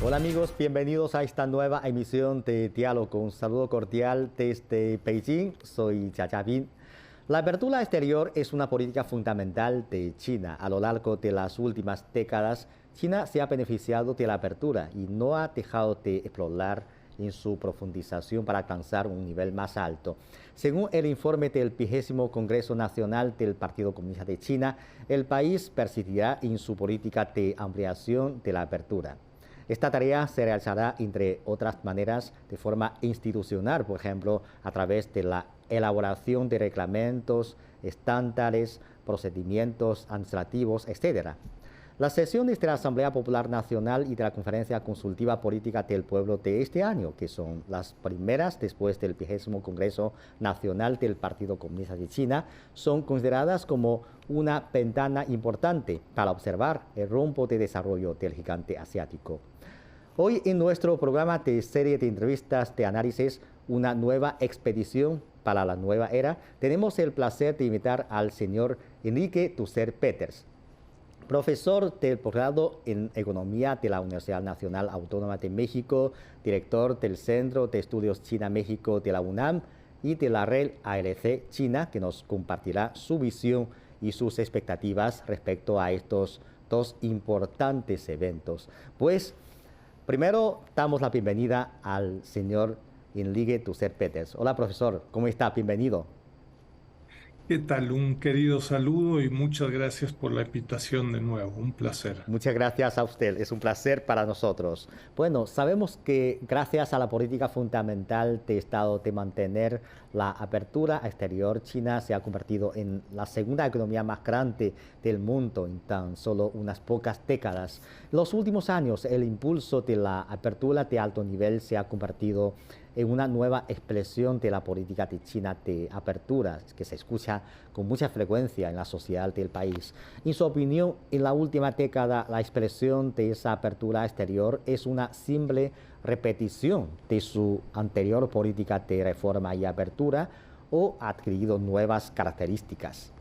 Hola amigos, bienvenidos a esta nueva emisión de Diálogo. Un saludo cordial desde Beijing. Soy Jia Jiabin. La apertura exterior es una política fundamental de China. A lo largo de las últimas décadas, China se ha beneficiado de la apertura y no ha dejado de explorar en su profundización para alcanzar un nivel más alto. Según el informe del 20º Congreso Nacional del Partido Comunista de China, el país persistirá en su política de ampliación de la apertura. Esta tarea se realizará, entre otras maneras, de forma institucional, por ejemplo, a través de la elaboración de reglamentos, estándares, procedimientos administrativos, etc. Las sesiones de la Asamblea Popular Nacional y de la Conferencia Consultiva Política del Pueblo de este año, que son las primeras después del 20º Congreso Nacional del Partido Comunista de China, son consideradas como una ventana importante para observar el rumbo de desarrollo del gigante asiático. Hoy en nuestro programa de serie de entrevistas de análisis, una nueva expedición para la nueva era, tenemos el placer de invitar al señor Enrique Tusser Peters, profesor del posgrado en Economía de la Universidad Nacional Autónoma de México, director del Centro de Estudios China-México de la UNAM y de la red ALC China, que nos compartirá su visión y sus expectativas respecto a estos dos importantes eventos. Pues, primero damos la bienvenida al señor Enrique Tusser Peters. Hola, profesor, ¿cómo está? Bienvenido. ¿Qué tal? Un querido saludo y muchas gracias por la invitación de nuevo. Un placer. Muchas gracias a usted, es un placer para nosotros. Bueno, sabemos que gracias a la política fundamental de Estado de mantener la apertura exterior, China se ha convertido en la segunda economía más grande del mundo en tan solo unas pocas décadas. En los últimos años, el impulso de la apertura de alto nivel se ha convertido en una nueva expresión de la política de China de apertura, que se escucha con mucha frecuencia en la sociedad del país. En su opinión, en la última década, la expresión de esa apertura exterior es una simple repetición de su anterior política de reforma y apertura, o ha adquirido nuevas características.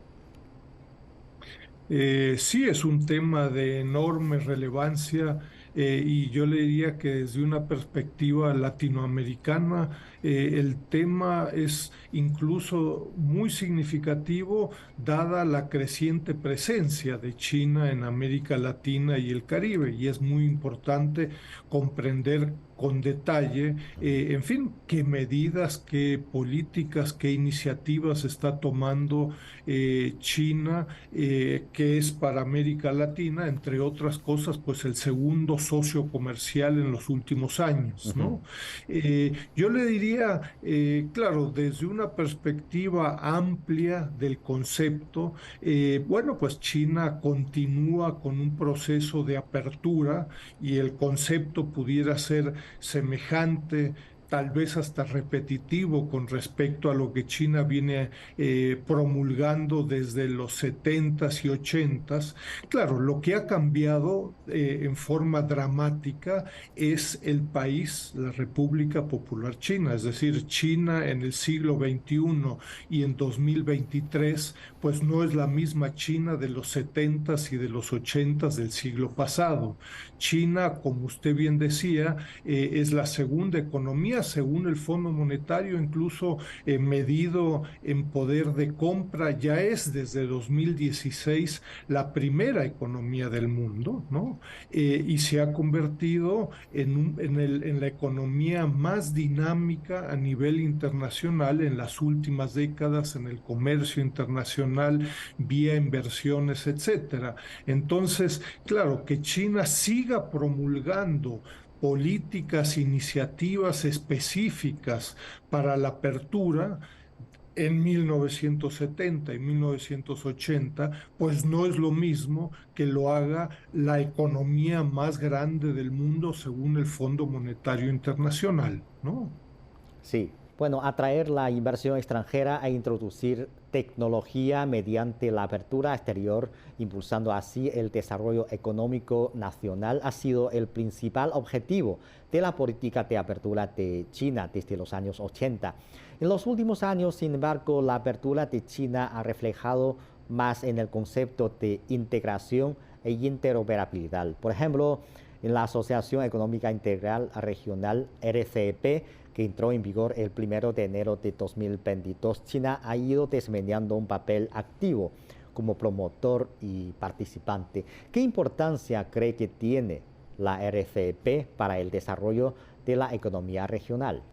Sí, es un tema de enorme relevancia y yo le diría que desde una perspectiva latinoamericana el tema es incluso muy significativo dada la creciente presencia de China en América Latina y el Caribe, y es muy importante comprender con detalle, en fin, qué medidas, qué políticas, qué iniciativas está tomando China, que es para América Latina, entre otras cosas, pues el segundo socio comercial en los últimos años, Ujú. ¿no? Yo le diría, claro, desde una perspectiva amplia del concepto, bueno, pues China continúa con un proceso de apertura y el concepto pudiera ser semejante, tal vez hasta repetitivo con respecto a lo que China viene promulgando desde los 70s y 80s. Claro, lo que ha cambiado en forma dramática es el país, la República Popular China, es decir, China en el siglo XXI y en 2023, pues no es la misma China de los 70s y de los 80s del siglo pasado. China, como usted bien decía, es la segunda economía, según el Fondo Monetario, incluso medido en poder de compra, ya es desde 2016 la primera economía del mundo, ¿no? Y se ha convertido en la economía más dinámica a nivel internacional en las últimas décadas, en el comercio internacional, vía inversiones, etcétera. Entonces, claro, que China siga promulgando políticas, iniciativas específicas para la apertura en 1970 y 1980, pues no es lo mismo que lo haga la economía más grande del mundo según el Fondo Monetario Internacional, ¿no? Sí, bueno, atraer la inversión extranjera e introducir tecnología mediante la apertura exterior, impulsando así el desarrollo económico nacional, ha sido el principal objetivo de la política de apertura de China desde los años 80. En los últimos años, sin embargo, la apertura de China ha reflejado más en el concepto de integración e interoperabilidad. Por ejemplo, En la Asociación Económica Integral Regional RCEP, que entró en vigor el 1 de enero de 2022, China ha ido desempeñando un papel activo como promotor y participante. ¿Qué importancia cree que tiene la RCEP para el desarrollo de la economía regional?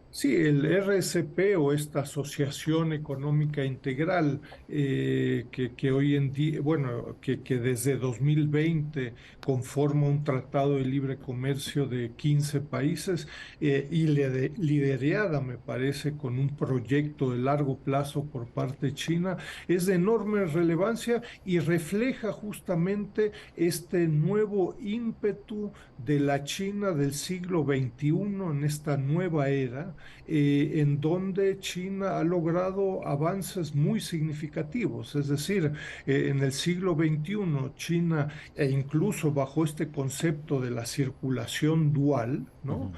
Sí, el RCP o esta Asociación Económica Integral que hoy en día, bueno, que desde 2020 conforma un tratado de libre comercio de 15 países y liderada, me parece, con un proyecto de largo plazo por parte de China, es de enorme relevancia y refleja justamente este nuevo ímpetu de la China del siglo XXI en esta nueva era en donde China ha logrado avances muy significativos. Es decir, en el siglo XXI, China, e incluso bajo este concepto de la circulación dual, ¿no? Ujú.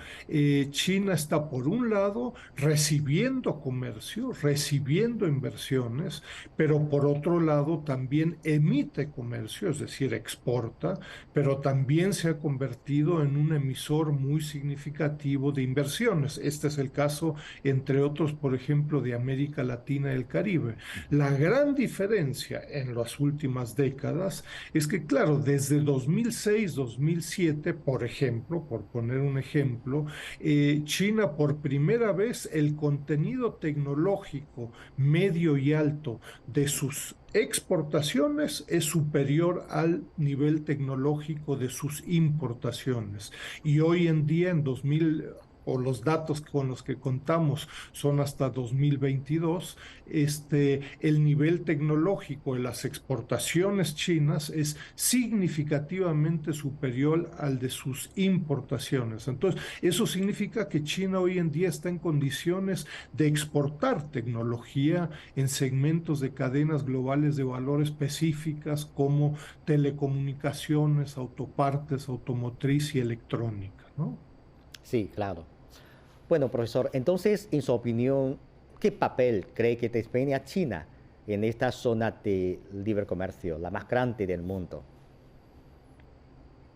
China está, por un lado, recibiendo comercio, recibiendo inversiones, pero por otro lado también emite comercio, es decir, exporta, pero también se ha convertido en un emisor muy significativo de inversiones. Este es el caso, entre otros, por ejemplo, de América Latina y el Caribe. La gran diferencia en las últimas décadas es que, claro, desde 2006, 2007, por ejemplo, por poner un ejemplo, China por primera vez el contenido tecnológico medio y alto de sus exportaciones es superior al nivel tecnológico de sus importaciones. Y hoy en día, en 2000, o los datos con los que contamos son hasta 2022, el nivel tecnológico de las exportaciones chinas es significativamente superior al de sus importaciones. Entonces, eso significa que China hoy en día está en condiciones de exportar tecnología en segmentos de cadenas globales de valor específicas como telecomunicaciones, autopartes, automotriz y electrónica, ¿no? Sí, claro. Bueno, profesor, entonces, en su opinión, ¿qué papel cree que desempeña China en esta zona de libre comercio, la más grande del mundo?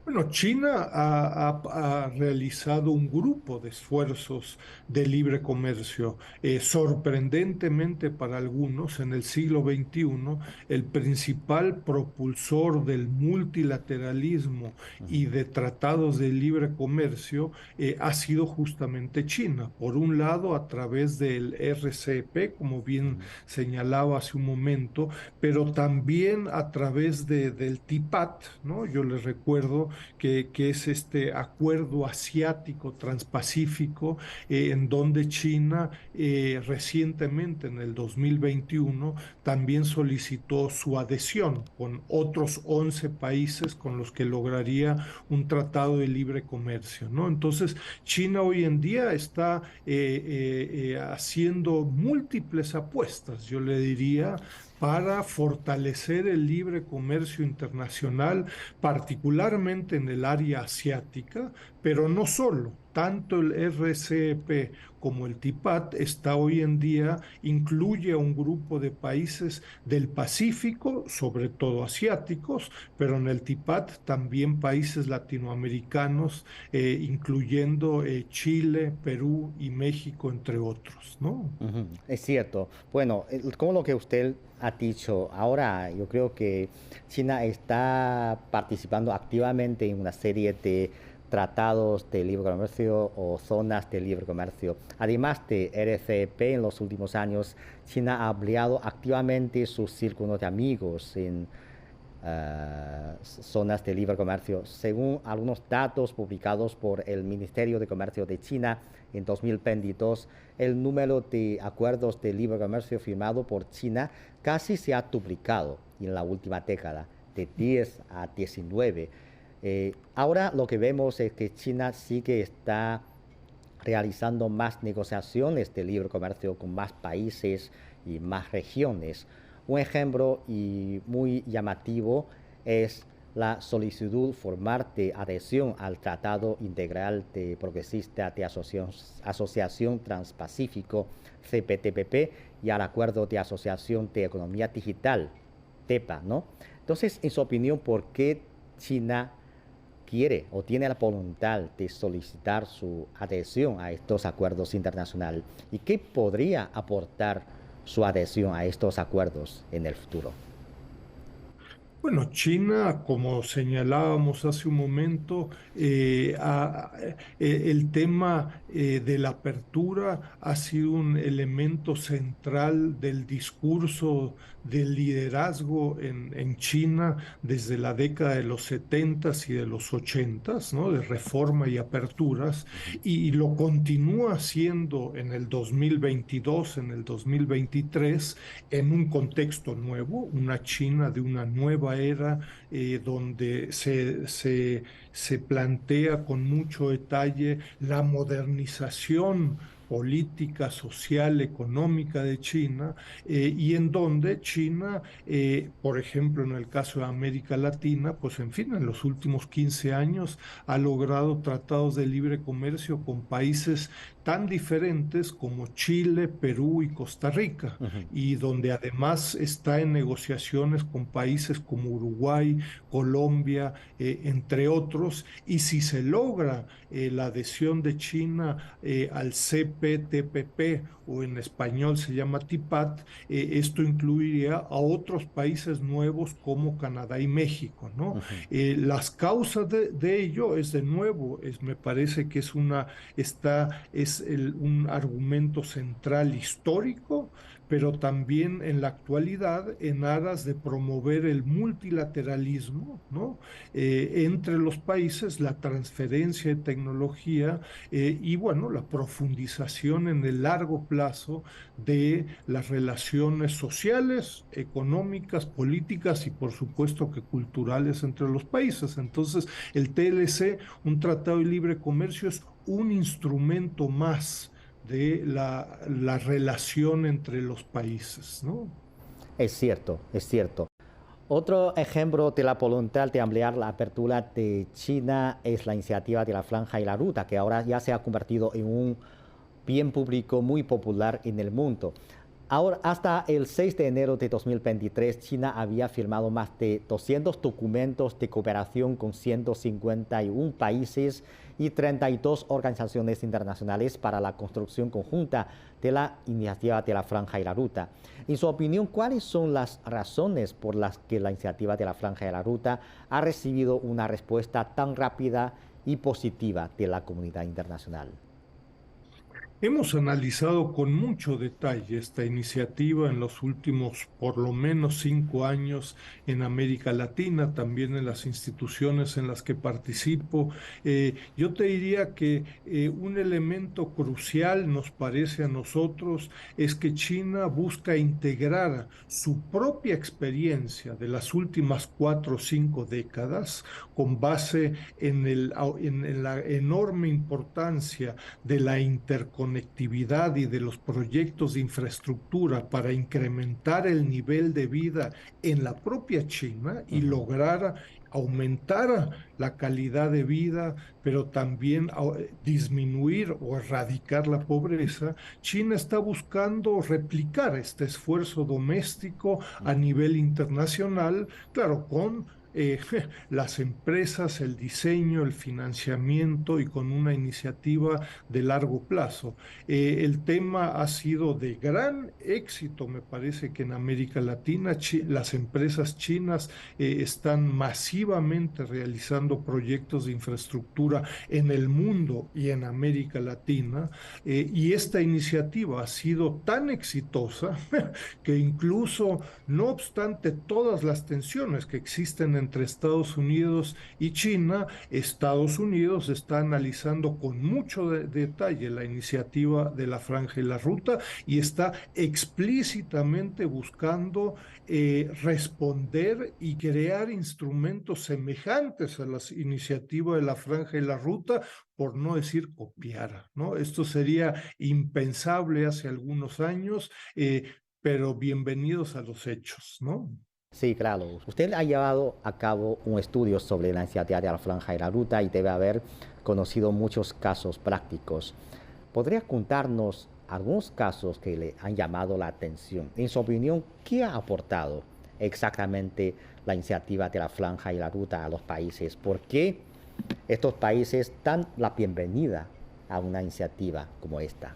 Bueno, China ha realizado un grupo de esfuerzos de libre comercio. Sorprendentemente para algunos, en el siglo XXI, el principal propulsor del multilateralismo y de tratados de libre comercio ha sido justamente China. Por un lado, a través del RCEP, como bien señalaba hace un momento, pero también a través del TIPAT, ¿no? Yo les recuerdo que es este acuerdo asiático transpacífico en donde China recientemente, en el 2021, también solicitó su adhesión con otros 11 países con los que lograría un tratado de libre comercio, ¿no? Entonces, China hoy en día está haciendo múltiples apuestas, yo le diría, para fortalecer el libre comercio internacional, particularmente en el área asiática, pero no solo. Tanto el RCEP como el TIPAT está hoy en día, incluye a un grupo de países del Pacífico, sobre todo asiáticos, pero en el TIPAT también países latinoamericanos, incluyendo Chile, Perú y México, entre otros, ¿no? Ujú, es cierto. Bueno, como lo que usted ha dicho, ahora yo creo que China está participando activamente en una serie de tratados de libre comercio o zonas de libre comercio. Además de RCEP, en los últimos años, China ha ampliado activamente su círculo de amigos en zonas de libre comercio. Según algunos datos publicados por el Ministerio de Comercio de China en 2022, el número de acuerdos de libre comercio firmado por China casi se ha duplicado en la última década, de 10 a 19. Ahora lo que vemos es que China sí que está realizando más negociaciones de libre comercio con más países y más regiones. Un ejemplo y muy llamativo es la solicitud formal de adhesión al Tratado Integral de Progresista de Asociación Transpacífico CPTPP y al Acuerdo de Asociación de Economía Digital TEPA, ¿no? Entonces, en su opinión, ¿por qué China quiere o tiene la voluntad de solicitar su adhesión a estos acuerdos internacionales y qué podría aportar su adhesión a estos acuerdos en el futuro. Bueno, China, como señalábamos hace un momento, el tema de la apertura ha sido un elemento central del discurso del liderazgo en China desde la década de los 70 y de los 80, ¿no? De reforma y aperturas, y lo continúa haciendo en el 2022, en el 2023, en un contexto nuevo, una China de una nueva era, donde se plantea con mucho detalle la modernización política, social, económica de China, y en donde China, por ejemplo, en el caso de América Latina, pues en fin, en los últimos 15 años ha logrado tratados de libre comercio con países tan diferentes como Chile, Perú y Costa Rica, Ujú. y donde además está en negociaciones con países como Uruguay, Colombia, entre otros, y si se logra la adhesión de China al CPTPP, o en español se llama TIPAT, esto incluiría a otros países nuevos como Canadá y México, ¿no? Ujú. Las causas de ello es de nuevo, me parece que un argumento central histórico, pero también en la actualidad en aras de promover el multilateralismo, ¿no? Entre los países, la transferencia de tecnología, y bueno, la profundización en el largo plazo de las relaciones sociales, económicas, políticas y por supuesto que culturales entre los países. Entonces, el TLC, un tratado de libre comercio, es un instrumento más de la relación entre los países, ¿no? Es cierto, es cierto. Otro ejemplo de la voluntad de ampliar la apertura de China es la iniciativa de la Franja y la Ruta, que ahora ya se ha convertido en un bien público muy popular en el mundo. Ahora, hasta el 6 de enero de 2023, China había firmado más de 200 documentos de cooperación con 151 países y 32 organizaciones internacionales para la construcción conjunta de la iniciativa de la Franja y la Ruta. En su opinión, ¿cuáles son las razones por las que la iniciativa de la Franja y la Ruta ha recibido una respuesta tan rápida y positiva de la comunidad internacional? Hemos analizado con mucho detalle esta iniciativa en los últimos por lo menos 5 años en América Latina, también en las instituciones en las que participo. Yo te diría que un elemento crucial, nos parece a nosotros, es que China busca integrar su propia experiencia de las últimas 4 o 5 décadas con base en la enorme importancia de la interconectividad y de los proyectos de infraestructura para incrementar el nivel de vida en la propia China y Ujú. lograr aumentar la calidad de vida, pero también disminuir o erradicar la pobreza. China está buscando replicar este esfuerzo doméstico a nivel internacional, claro, con las empresas, el diseño, el financiamiento y con una iniciativa de largo plazo. El tema ha sido de gran éxito, me parece que en América Latina las empresas chinas están masivamente realizando proyectos de infraestructura en el mundo y en América Latina, y esta iniciativa ha sido tan exitosa que incluso, no obstante todas las tensiones que existen entre Estados Unidos y China, Estados Unidos está analizando con mucho detalle la iniciativa de la Franja y la Ruta y está explícitamente buscando responder y crear instrumentos semejantes a la iniciativa de la Franja y la Ruta, por no decir copiar, ¿no? Esto sería impensable hace algunos años, pero bienvenidos a los hechos, ¿no? Sí, claro. Usted ha llevado a cabo un estudio sobre la iniciativa de la Franja y la Ruta y debe haber conocido muchos casos prácticos. ¿Podría contarnos algunos casos que le han llamado la atención? En su opinión, ¿qué ha aportado exactamente la iniciativa de la Franja y la Ruta a los países? ¿Por qué estos países dan la bienvenida a una iniciativa como esta?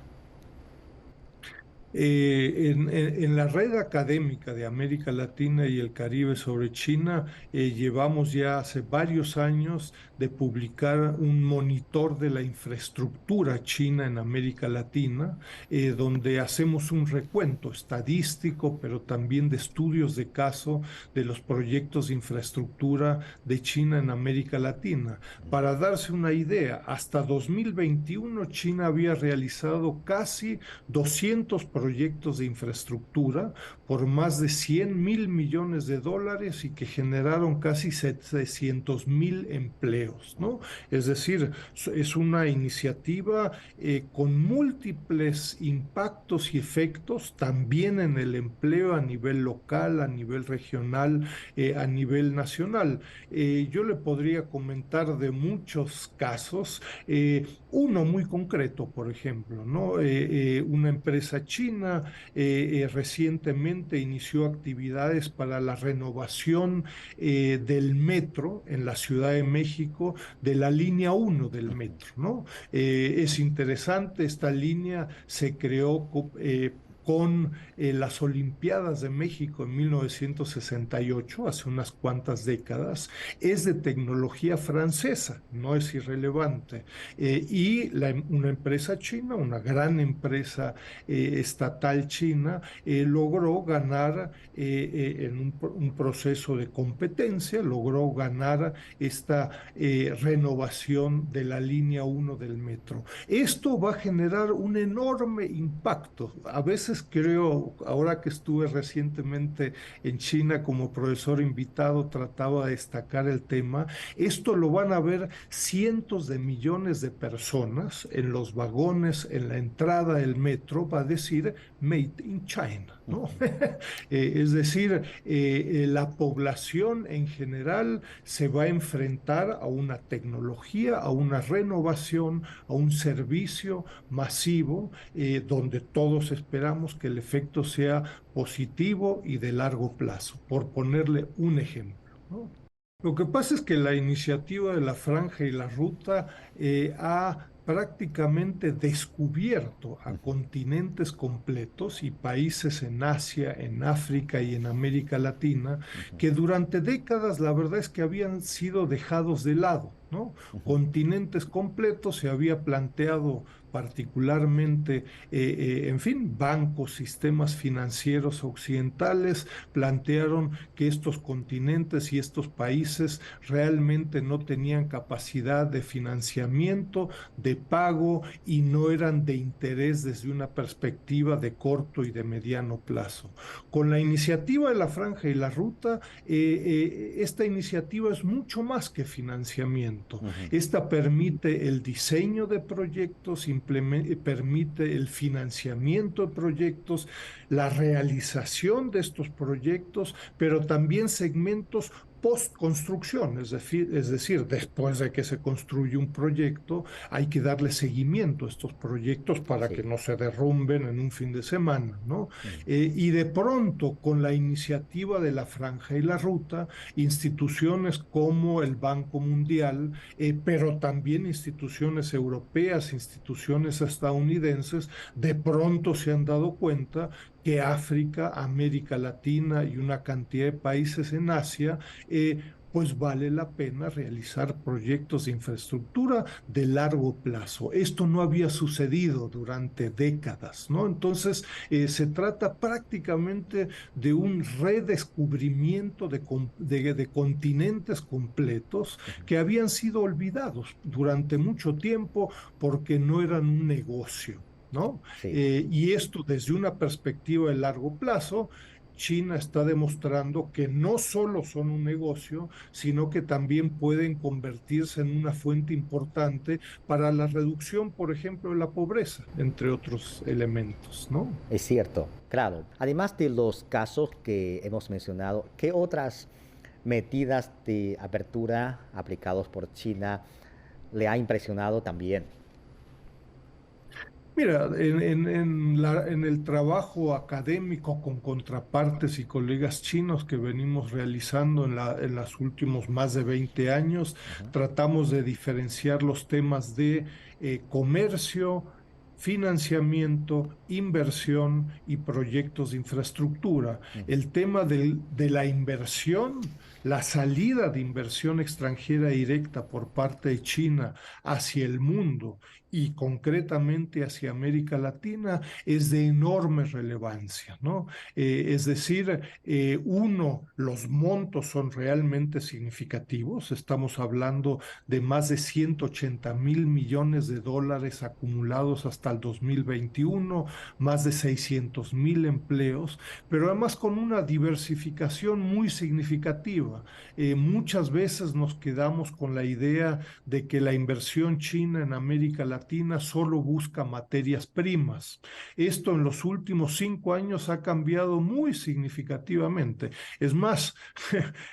En la red académica de América Latina y el Caribe sobre China, llevamos ya hace varios años de publicar un monitor de la infraestructura china en América Latina, donde hacemos un recuento estadístico, pero también de estudios de caso de los proyectos de infraestructura de China en América Latina. Para darse una idea, hasta 2021 China había realizado casi 200 proyectos de infraestructura por más de 100.000 millones de dólares y que generaron casi 700.000 empleos, ¿no? Es decir, es una iniciativa con múltiples impactos y efectos también en el empleo a nivel local, a nivel regional, a nivel nacional. Yo le podría comentar de muchos casos, uno muy concreto, por ejemplo, ¿no? Una empresa china recientemente inició actividades para la renovación del metro en la Ciudad de México, de la línea 1 del metro, ¿no? Es interesante, esta línea se creó con las Olimpiadas de México en 1968, hace unas cuantas décadas, es de tecnología francesa, no es irrelevante. Una empresa china, una gran empresa estatal china, logró ganar en un proceso de competencia, logró ganar esta renovación de la línea 1 del metro. Esto va a generar un enorme impacto. A veces creo, ahora que estuve recientemente en China como profesor invitado, trataba de destacar el tema. Esto lo van a ver cientos de millones de personas en los vagones, en la entrada del metro, va a decir Made in China, ¿no? Es decir, la población en general se va a enfrentar a una tecnología, a una renovación, a un servicio masivo, donde todos esperamos que el efecto sea positivo y de largo plazo, por ponerle un ejemplo, ¿no? Lo que pasa es que la iniciativa de la Franja y la Ruta ha prácticamente descubierto a continentes completos y países en Asia, en África y en América Latina que durante décadas la verdad es que habían sido dejados de lado, ¿no? Continentes completos se había planteado particularmente, en fin, bancos, sistemas financieros occidentales plantearon que estos continentes y estos países realmente no tenían capacidad de financiamiento, de pago y no eran de interés desde una perspectiva de corto y de mediano plazo. Con la iniciativa de la Franja y la Ruta, esta iniciativa es mucho más que financiamiento. Esta permite el diseño de proyectos, permite el financiamiento de proyectos, la realización de estos proyectos, pero también segmentos post-construcción, es decir, después de que se construye un proyecto, hay que darle seguimiento a estos proyectos para que Sí. no se derrumben en un fin de semana, ¿no? Y de pronto, con la iniciativa de la Franja y la Ruta, instituciones como el Banco Mundial, pero también instituciones europeas, instituciones estadounidenses, de pronto se han dado cuenta que África, América Latina y una cantidad de países en Asia, pues vale la pena realizar proyectos de infraestructura de largo plazo. Esto no había sucedido durante décadas, ¿no? Entonces, se trata prácticamente de un redescubrimiento de continentes completos que habían sido olvidados durante mucho tiempo porque no eran un negocio, ¿no? Sí. Y esto desde una perspectiva de largo plazo, China está demostrando que no solo son un negocio, sino que también pueden convertirse en una fuente importante para la reducción, por ejemplo, de la pobreza, entre otros elementos, ¿no? Es cierto, claro. Además de los casos que hemos mencionado, ¿qué otras medidas de apertura aplicados por China le ha impresionado también? Mira, en el trabajo académico con contrapartes y colegas chinos que venimos realizando en los últimos más de 20 años, Ujú, tratamos de diferenciar los temas de comercio, financiamiento, inversión y proyectos de infraestructura. ujú, El tema de la inversión, la salida de inversión extranjera directa por parte de China hacia el mundo y concretamente hacia América Latina es de enorme relevancia, ¿no? Es decir, los montos son realmente significativos. Estamos hablando de más de 180.000 millones de dólares acumulados hasta el 2021, más de 600.000 empleos, pero además con una diversificación muy significativa. Muchas veces nos quedamos con la idea de que la inversión china en América Latina solo busca materias primas. Esto en los últimos 5 años ha cambiado muy significativamente. Es más,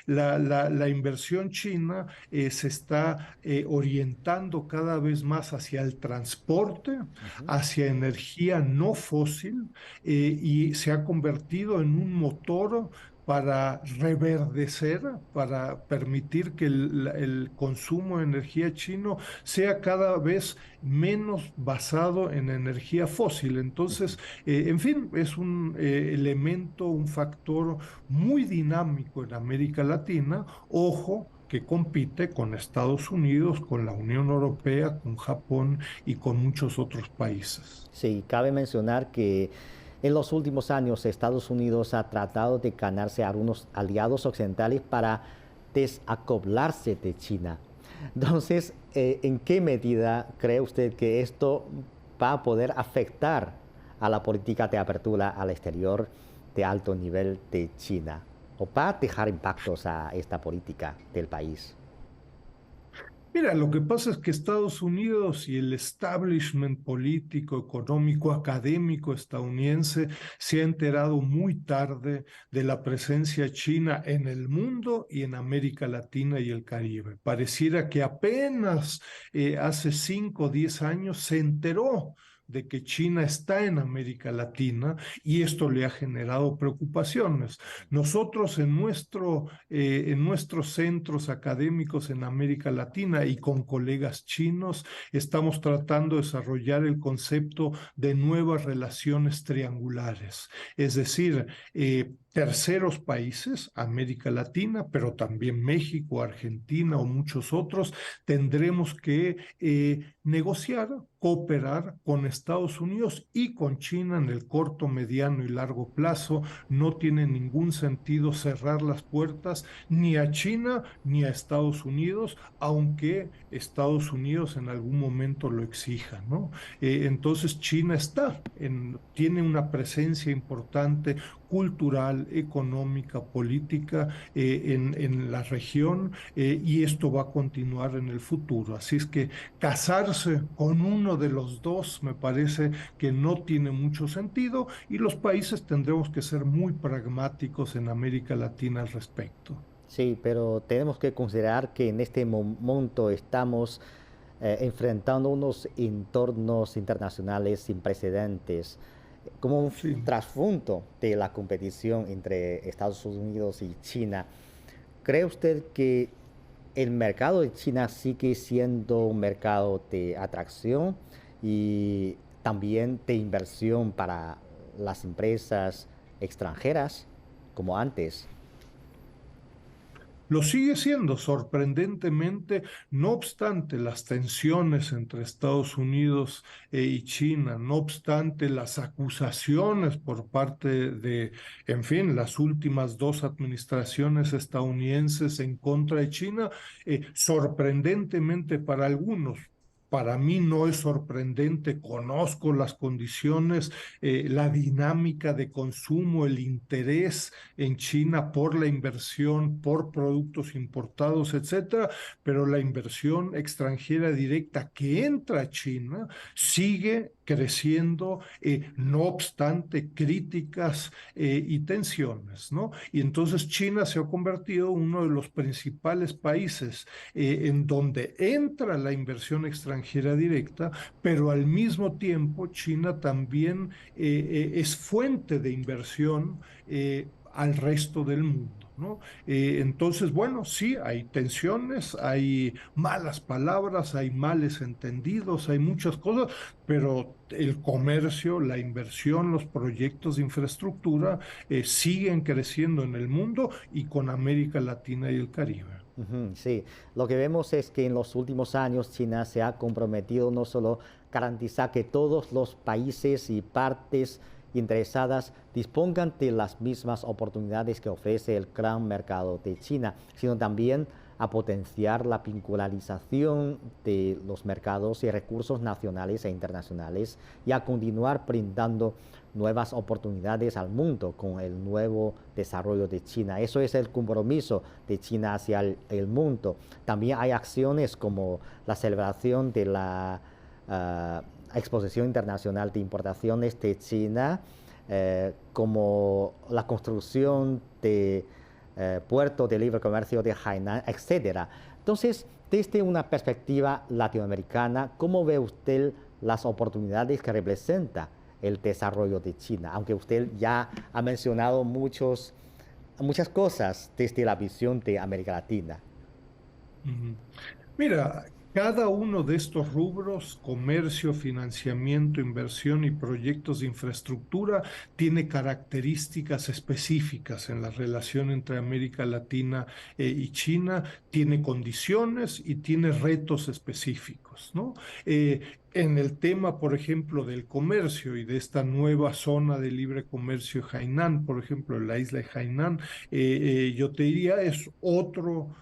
la inversión china se está orientando cada vez más hacia el transporte, ujú. hacia energía no fósil, y se ha convertido en un motor para reverdecer, para permitir que el consumo de energía chino sea cada vez menos basado en energía fósil. Ujú. Entonces, en fin, es un elemento, un factor muy dinámico en América Latina. Ojo, que compite con Estados Unidos, con la Unión Europea, con Japón y con muchos otros países. Sí, cabe mencionar que en los últimos años Estados Unidos ha tratado de ganarse a algunos aliados occidentales para desacoplarse de China. Entonces, ¿en qué medida cree usted que esto va a poder afectar a la política de apertura al exterior de alto nivel de China? ¿O va a dejar impactos a esta política del país? Mira, lo que pasa es que Estados Unidos y el establishment político, económico, académico estadounidense se ha enterado muy tarde de la presencia china en el mundo y en América Latina y el Caribe. Pareciera que apenas hace 5 o 10 años se enteró de que China está en América Latina y esto le ha generado preocupaciones. Nosotros en nuestros centros académicos en América Latina y con colegas chinos estamos tratando de desarrollar el concepto de nuevas relaciones triangulares, es decir, terceros países, América Latina, pero también México, Argentina o muchos otros, tendremos que negociar, cooperar con Estados Unidos y con China en el corto, mediano y largo plazo. No tiene ningún sentido cerrar las puertas ni a China ni a Estados Unidos, aunque Estados Unidos en algún momento lo exija, ¿no? Entonces China tiene una presencia importante cultural, económica, política en la región, y esto va a continuar en el futuro. Así es que casarse con uno de los dos me parece que no tiene mucho sentido y los países tendremos que ser muy pragmáticos en América Latina al respecto. Sí, pero tenemos que considerar que en este momento estamos enfrentando unos entornos internacionales sin precedentes, como un Sí. trasfondo de la competición entre Estados Unidos y China. ¿Cree usted que el mercado de China sigue siendo un mercado de atracción y también de inversión para las empresas extranjeras como antes? Lo sigue siendo sorprendentemente, no obstante las tensiones entre Estados Unidos y China, no obstante las acusaciones por parte de, en fin, las últimas dos administraciones estadounidenses en contra de China, sorprendentemente para algunos. Para mí no es sorprendente, conozco las condiciones, la dinámica de consumo, el interés en China por la inversión, por productos importados, etcétera, pero la inversión extranjera directa que entra a China sigue creciendo, no obstante críticas y tensiones, ¿no? Y entonces China se ha convertido en uno de los principales países en donde entra la inversión extranjera extranjera directa, pero al mismo tiempo China también es fuente de inversión al resto del mundo, ¿no? Entonces, bueno, sí, hay tensiones, hay malas palabras, hay males entendidos, hay muchas cosas, pero el comercio, la inversión, los proyectos de infraestructura siguen creciendo en el mundo y con América Latina y el Caribe. Sí, lo que vemos es que en los últimos años China se ha comprometido no solo garantizar que todos los países y partes interesadas dispongan de las mismas oportunidades que ofrece el gran mercado de China, sino también a potenciar la vincularización de los mercados y recursos nacionales e internacionales y a continuar brindando nuevas oportunidades al mundo con el nuevo desarrollo de China. Eso es el compromiso de China hacia el mundo. También hay acciones como la celebración de la Exposición Internacional de Importaciones de China, como la construcción de puerto de libre comercio de Hainan, etcétera. Entonces, desde una perspectiva latinoamericana, ¿cómo ve usted las oportunidades que representa el desarrollo de China? Aunque usted ya ha mencionado muchas cosas desde la visión de América Latina. Mira, cada uno de estos rubros, comercio, financiamiento, inversión y proyectos de infraestructura, tiene características específicas en la relación entre América Latina y China, tiene condiciones y tiene retos específicos, ¿no? En el tema, por ejemplo, del comercio y de esta nueva zona de libre comercio Hainan, por ejemplo, la isla de Hainan, yo te diría es otro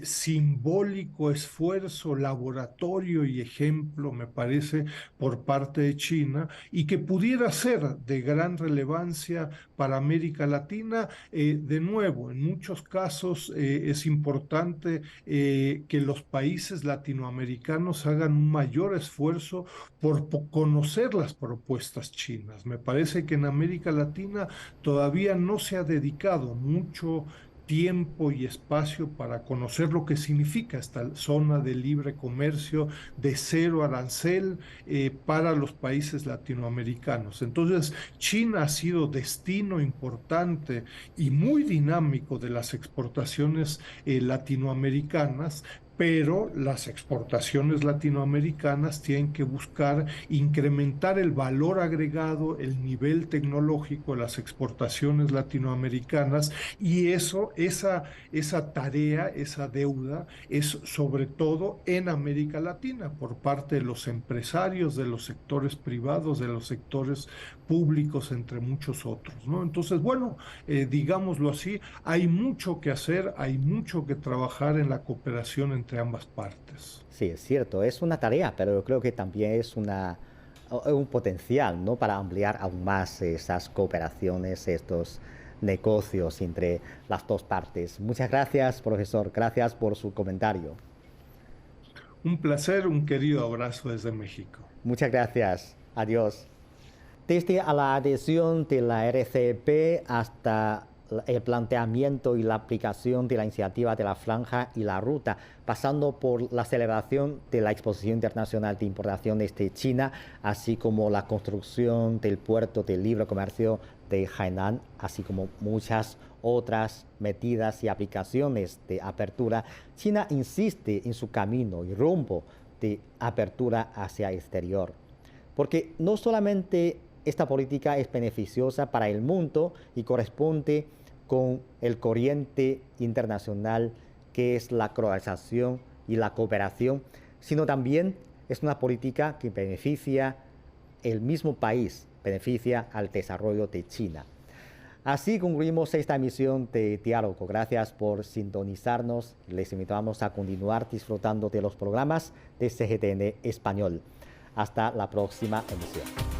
simbólico esfuerzo, laboratorio y ejemplo, me parece, por parte de China y que pudiera ser de gran relevancia para América Latina. De nuevo, en muchos casos es importante que los países latinoamericanos hagan un mayor esfuerzo por conocer las propuestas chinas. Me parece que en América Latina todavía no se ha dedicado mucho tiempo y espacio para conocer lo que significa esta zona de libre comercio de cero arancel para los países latinoamericanos. Entonces, China ha sido destino importante y muy dinámico de las exportaciones latinoamericanas, pero las exportaciones latinoamericanas tienen que buscar incrementar el valor agregado, el nivel tecnológico de las exportaciones latinoamericanas y esa tarea, esa deuda es sobre todo en América Latina por parte de los empresarios, de los sectores privados, de los sectores públicos, entre muchos otros, ¿no? Entonces, bueno, digámoslo así, hay mucho que hacer, hay mucho que trabajar en la cooperación entre ambas partes. Sí, es cierto, es una tarea, pero yo creo que también es un potencial, ¿no? Para ampliar aún más esas cooperaciones, estos negocios entre las dos partes. Muchas gracias, profesor. Gracias por su comentario. Un placer, un querido abrazo desde México. Muchas gracias. Adiós. Desde a la adhesión de la RCEP hasta el planteamiento y la aplicación de la iniciativa de la Franja y la Ruta, pasando por la celebración de la Exposición Internacional de Importaciones de China, así como la construcción del puerto de libre comercio de Hainan, así como muchas otras medidas y aplicaciones de apertura, China insiste en su camino y rumbo de apertura hacia el exterior. Porque no solamente esta política es beneficiosa para el mundo y corresponde con el corriente internacional que es la globalización y la cooperación, sino también es una política que beneficia el mismo país, beneficia al desarrollo de China. Así concluimos esta emisión de Diálogo. Gracias por sintonizarnos. Les invitamos a continuar disfrutando de los programas de CGTN Español. Hasta la próxima emisión.